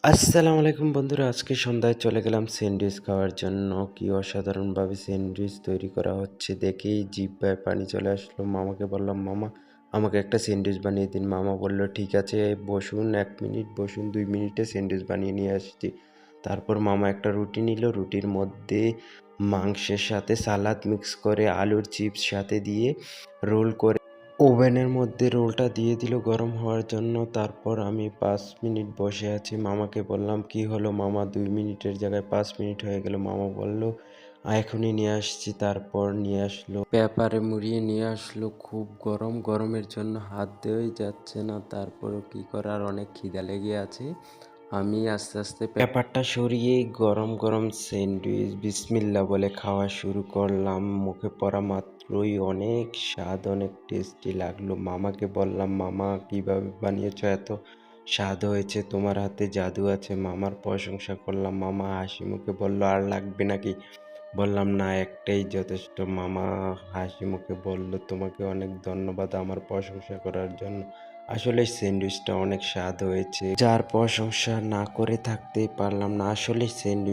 আসসালামু আলাইকুম বন্ধুরা, আজকে সন্ধ্যায় চলে গেলাম স্যান্ডউইচ খাওয়ার জন্য। কি অসাধারণভাবে স্যান্ডউইচ তৈরি করা হচ্ছে দেখেই জিহ্বায় পানি চলে আসলো। মামাকে বললাম, মামা আমাকে একটা স্যান্ডউইচ বানিয়ে দিন। মামা বলল, ঠিক আছে বসুন, 1 মিনিট বসুন, 2 মিনিটে স্যান্ডউইচ বানিয়ে নিয়ে আসছি। তারপর মামা একটা রুটি নিল, রুটির মধ্যে মাংসের সাথে সালাদ মিক্স করে আলুর চিপস সাথে দিয়ে রোল করে ওভেনের মধ্যে রোলটা দিয়ে দিল গরম হওয়ার জন্য। তারপর আমি 5 মিনিট বসে আছি। মামাকে বললাম, কি হলো মামা, 2 মিনিটের জায়গায় 5 মিনিট হয়ে গেল। মামা বলল, এখনই নিয়ে আসছি। তারপর নিয়ে আসলো, পেপারে মুড়িয়ে নিয়ে আসলো। খুব গরম, গরমের জন্য হাত দেওয়াই যাচ্ছে না। তারপরও কি করার, অনেক খিদা লেগে আছে। আমি আস্তে আস্তে পেপারটা সরিয়ে গরম গরম স্যান্ডউইচ বিসমিল্লাহ বলে খাওয়া শুরু করলাম। মুখে পড়া মাত্রই অনেক স্বাদ, অনেক টেস্টি লাগলো। মামাকে বললাম, মামা কিভাবে বানিয়েছো, এত স্বাদ হয়েছে, তোমার হাতে জাদু আছে। মামার প্রশংসা করলাম। মামা হাসি মুখে বলল, আর লাগবে নাকি? বললাম, না একটাই যথেষ্ট। মামা হাসি মুখে বলল, তোমাকে অনেক ধন্যবাদ আমার প্রশংসা করার জন্য। আসলে স্যান্ডউইচটা অনেক স্বাদ হয়েছে, যার প্রশংসা না করে থাকতেই পারলাম না। আসলে স্যান্ডউইচ